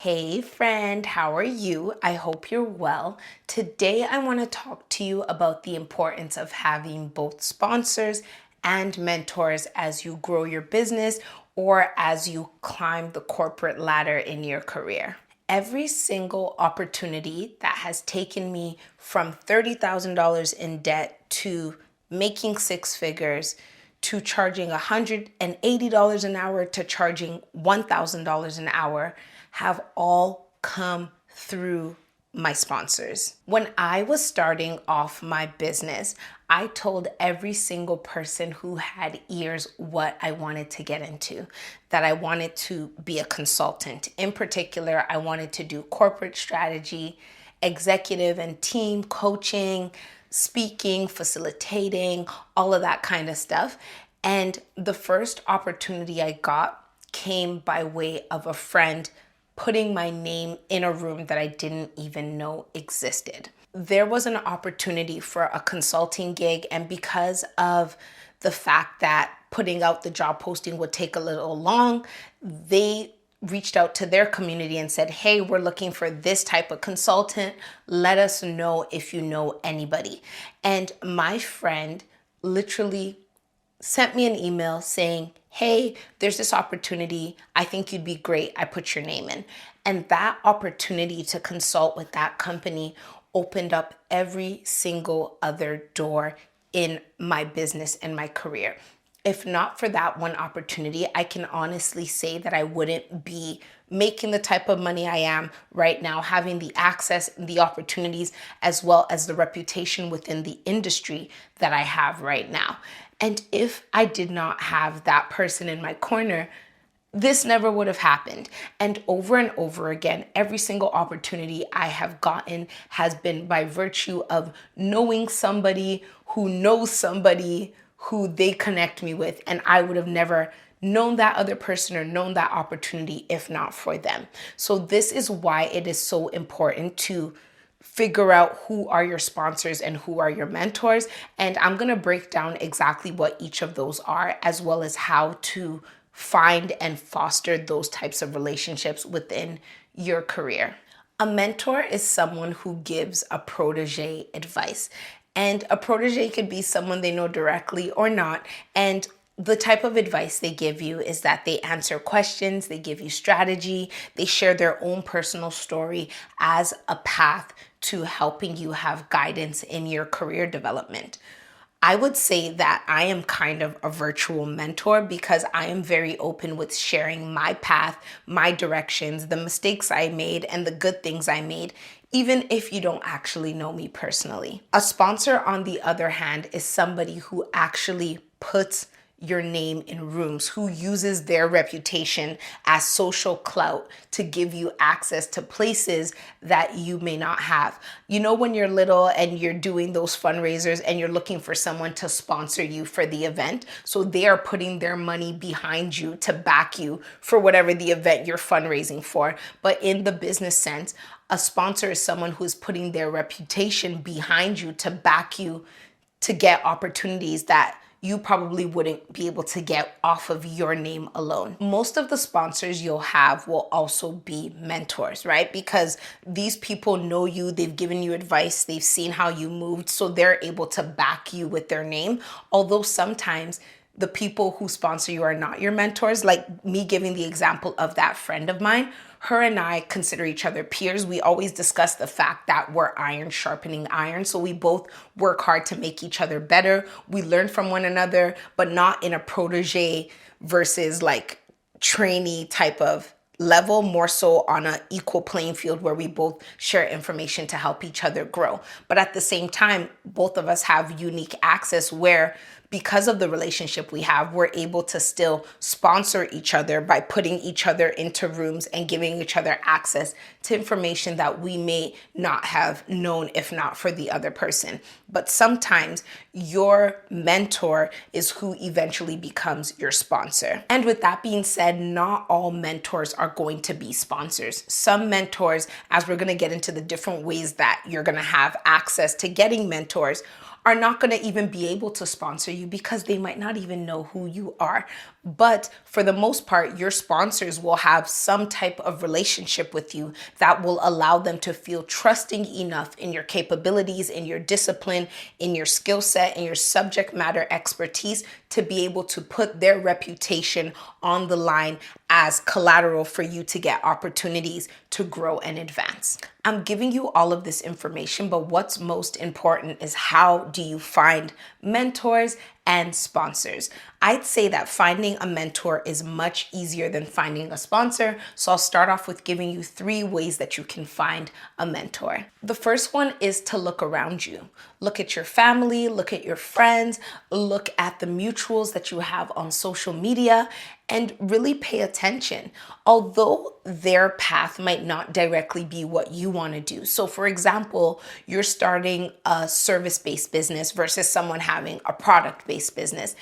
Hey friend, how are you? I hope you're well. Today I want to talk to you about the importance of having both sponsors and mentors as you grow your business or as you climb the corporate ladder in your career. Every single opportunity that has taken me from $30,000 in debt to making six figures to charging $180 an hour to charging $1,000 an hour have all come through my sponsors. When I was starting off my business, I told every single person who had ears what I wanted to get into, that I wanted to be a consultant. In particular, I wanted to do corporate strategy, executive and team coaching, speaking, facilitating, all of that kind of stuff. And the first opportunity I got came by way of a friend putting my name in a room that I didn't even know existed. There was an opportunity for a consulting gig, and because of the fact that putting out the job posting would take a little long, they reached out to their community and said, hey, we're looking for this type of consultant. Let us know if you know anybody. And my friend literally sent me an email saying, hey, there's this opportunity. I think you'd be great. I put your name in. And that opportunity to consult with that company opened up every single other door in my business and my career. If not for that one opportunity, I can honestly say that I wouldn't be making the type of money I am right now, having the access, the opportunities, as well as the reputation within the industry that I have right now. And if I did not have that person in my corner, this never would have happened. And over again, every single opportunity I have gotten has been by virtue of knowing somebody who they connect me with. And I would have never known that other person or known that opportunity if not for them. So this is why it is so important to figure out who are your sponsors and who are your mentors. And I'm going to break down exactly what each of those are, as well as how to find and foster those types of relationships within your career. A mentor is someone who gives a protege advice. And a protege could be someone they know directly or not. And the type of advice they give you is that they answer questions, they give you strategy, they share their own personal story as a path to helping you have guidance in your career development. I would say that I am kind of a virtual mentor because I am very open with sharing my path, my directions, the mistakes I made, and the good things I made, even if you don't actually know me personally. A sponsor, on the other hand, is somebody who actually puts your name in rooms, who uses their reputation as social clout to give you access to places that you may not have. You know, when you're little and you're doing those fundraisers and you're looking for someone to sponsor you for the event, so they are putting their money behind you to back you for whatever the event you're fundraising for. But in the business sense, a sponsor is someone who's putting their reputation behind you to back you to get opportunities that you probably wouldn't be able to get off of your name alone. Most of the sponsors you'll have will also be mentors, right? Because these people know you, they've given you advice, they've seen how you moved, so they're able to back you with their name. Although sometimes the people who sponsor you are not your mentors, like me giving the example of that friend of mine. Her and I consider each other peers. We always discuss the fact that we're iron sharpening iron. So we both work hard to make each other better. We learn from one another, but not in a protege versus like trainee type of level, more so on an equal playing field where we both share information to help each other grow. But at the same time, both of us have unique access where because of the relationship we have, we're able to still sponsor each other by putting each other into rooms and giving each other access to information that we may not have known if not for the other person. But sometimes your mentor is who eventually becomes your sponsor. And with that being said, not all mentors are going to be sponsors. Some mentors, as we're going to get into the different ways that you're going to have access to getting mentors, are not going to even be able to sponsor you because they might not even know who you are. But for the most part, your sponsors will have some type of relationship with you that will allow them to feel trusting enough in your capabilities, in your discipline, in your skill set, in your subject matter expertise to be able to put their reputation on the line as collateral for you to get opportunities to grow and advance. I'm giving you all of this information, but what's most important is how do you find mentors and sponsors? I'd say that finding a mentor is much easier than finding a sponsor. So I'll start off with giving you 3 ways that you can find a mentor. The first one is to look around you. Look at your family, look at your friends, look at the mutuals that you have on social media, and really pay attention. Although their path might not directly be what you want to do. So for example, you're starting a service-based business versus someone having a product-based business.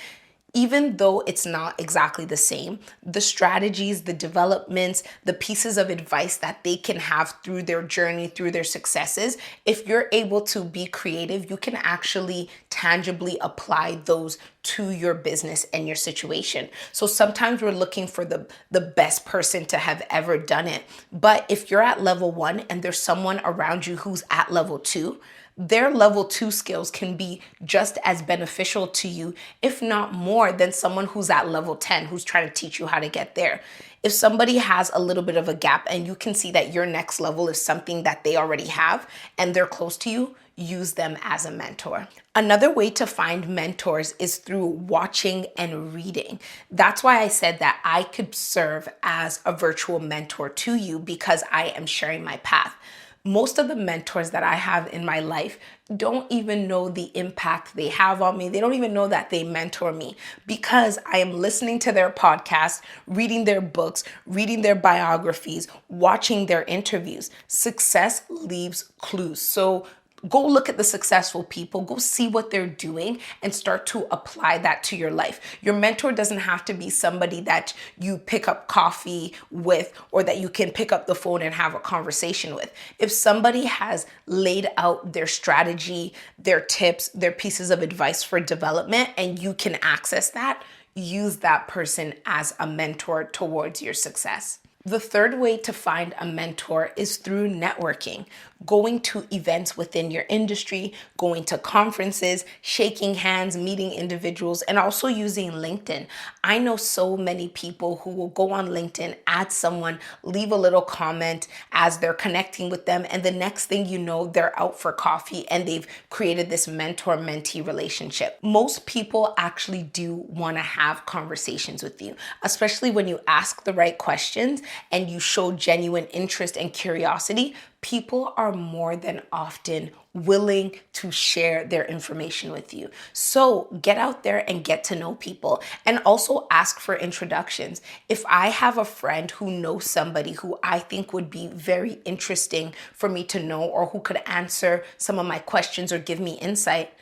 Even though it's not exactly the same, the strategies, the developments, the pieces of advice that they can have through their journey, through their successes, if you're able to be creative, you can actually tangibly apply those to your business and your situation. So sometimes we're looking for the best person to have ever done it. But if you're at level 1 and there's someone around you who's at level 2, their level 2 skills can be just as beneficial to you, if not more, than someone who's at level 10 who's trying to teach you how to get there. If somebody has a little bit of a gap and you can see that your next level is something that they already have and they're close to you, use them as a mentor. Another way to find mentors is through watching and reading. That's why I said that I could serve as a virtual mentor to you, because I am sharing my path. Most of the mentors that I have in my life don't even know the impact they have on me. They don't even know that they mentor me, because I am listening to their podcasts, reading their books, reading their biographies, watching their interviews. Success leaves clues. So go look at the successful people, go see what they're doing and start to apply that to your life. Your mentor doesn't have to be somebody that you pick up coffee with or that you can pick up the phone and have a conversation with. If somebody has laid out their strategy, their tips, their pieces of advice for development, and you can access that, use that person as a mentor towards your success. The third way to find a mentor is through networking, going to events within your industry, going to conferences, shaking hands, meeting individuals, and also using LinkedIn. I know so many people who will go on LinkedIn, add someone, leave a little comment as they're connecting with them, and the next thing you know, they're out for coffee and they've created this mentor-mentee relationship. Most people actually do want to have conversations with you, especially when you ask the right questions and you show genuine interest and curiosity. People are more than often willing to share their information with you. So get out there and get to know people, and also ask for introductions. If I have a friend who knows somebody who I think would be very interesting for me to know, or who could answer some of my questions or give me insight,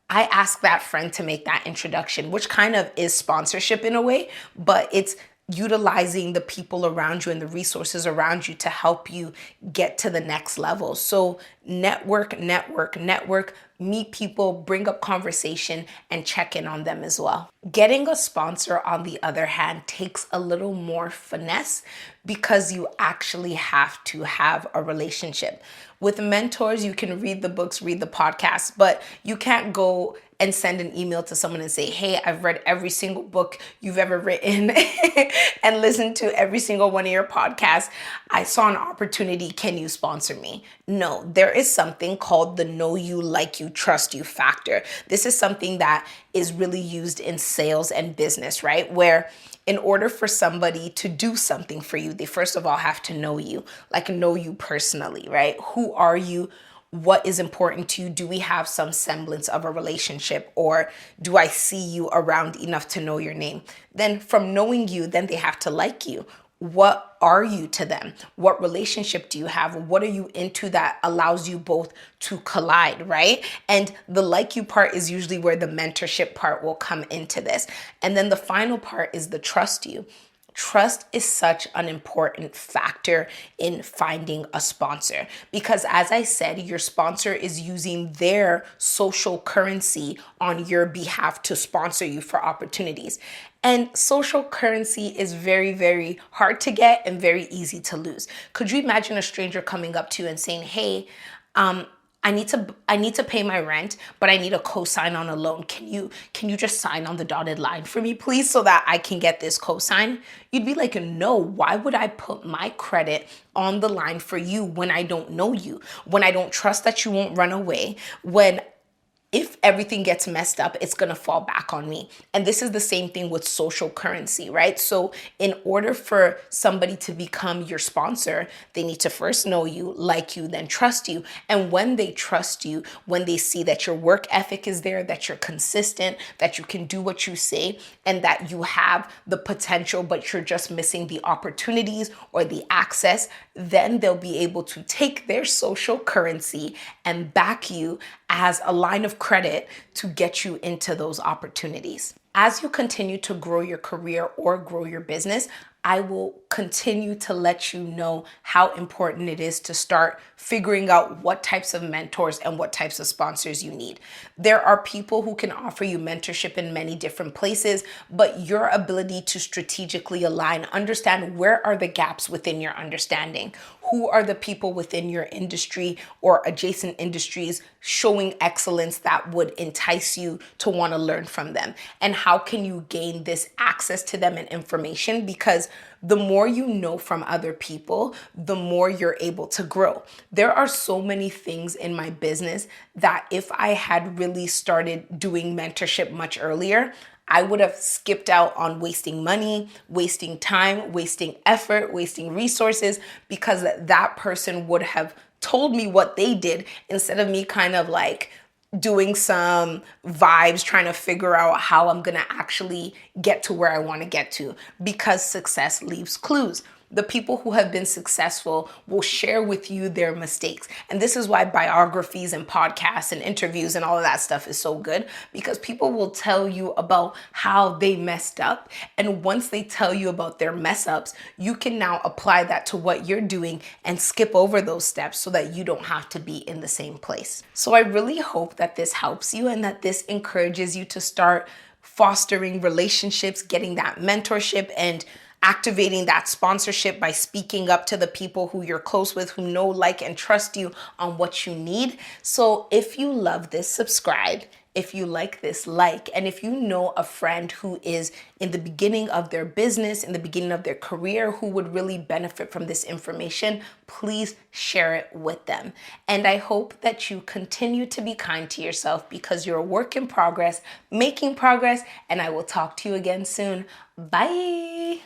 I ask that friend to make that introduction, which kind of is sponsorship in a way, but it's utilizing the people around you and the resources around you to help you get to the next level. So network, meet people, bring up conversation, and check in on them as well. Getting a sponsor, on the other hand, takes a little more finesse, because you actually have to have a relationship. With mentors, you can read the books, read the podcasts, but you can't go and send an email to someone and say, hey, I've read every single book you've ever written and listened to every single one of your podcasts. I saw an opportunity. Can you sponsor me? No, there is something called the know you, like you, trust you factor. This is something that is really used in sales and business, right? Where in order for somebody to do something for you, they first of all have to know you, like know you personally, right? Who are you? What is important to you? Do we have some semblance of a relationship, or do I see you around enough to know your name? Then from knowing you, then they have to like you. What are you to them? What relationship do you have? What are you into that allows you both to collide, right? And the like you part is usually where the mentorship part will come into this. And then the final part is the trust you. Trust is such an important factor in finding a sponsor because, as I said, your sponsor is using their social currency on your behalf to sponsor you for opportunities. And social currency is very, very hard to get and very easy to lose. Could you imagine a stranger coming up to you and saying, hey, I need to pay my rent, but I need a cosign on a loan. Can you just sign on the dotted line for me, please, so that I can get this cosign? You'd be like, no, why would I put my credit on the line for you when I don't know you, when I don't trust that you won't run away, when if everything gets messed up, it's going to fall back on me. And this is the same thing with social currency, right? So in order for somebody to become your sponsor, they need to first know you, like you, then trust you. And when they trust you, when they see that your work ethic is there, that you're consistent, that you can do what you say, and that you have the potential, but you're just missing the opportunities or the access, then they'll be able to take their social currency and back you as a line of credit to get you into those opportunities. As you continue to grow your career or grow your business, I will continue to let you know how important it is to start figuring out what types of mentors and what types of sponsors you need. There are people who can offer you mentorship in many different places, but your ability to strategically align, understand where are the gaps within your understanding, who are the people within your industry or adjacent industries showing excellence that would entice you to want to learn from them, and how can you gain this access to them and information, because the more you know from other people, the more you're able to grow. There are so many things in my business that if I had really started doing mentorship much earlier, I would have skipped out on wasting money, wasting time, wasting effort, wasting resources, because that person would have told me what they did instead of me kind of like doing some vibes, trying to figure out how I'm going to actually get to where I want to get to, because success leaves clues. The people who have been successful will share with you their mistakes. And this is why biographies and podcasts and interviews and all of that stuff is so good, because people will tell you about how they messed up. And once they tell you about their mess ups, you can now apply that to what you're doing and skip over those steps so that you don't have to be in the same place. So I really hope that this helps you and that this encourages you to start fostering relationships, getting that mentorship, and activating that sponsorship by speaking up to the people who you're close with, who know, like, and trust you on what you need. So if you love this, subscribe. If you like this, like, and if you know a friend who is in the beginning of their business, in the beginning of their career, who would really benefit from this information, please share it with them. And I hope that you continue to be kind to yourself, because you're a work in progress, making progress, and I will talk to you again soon. Bye.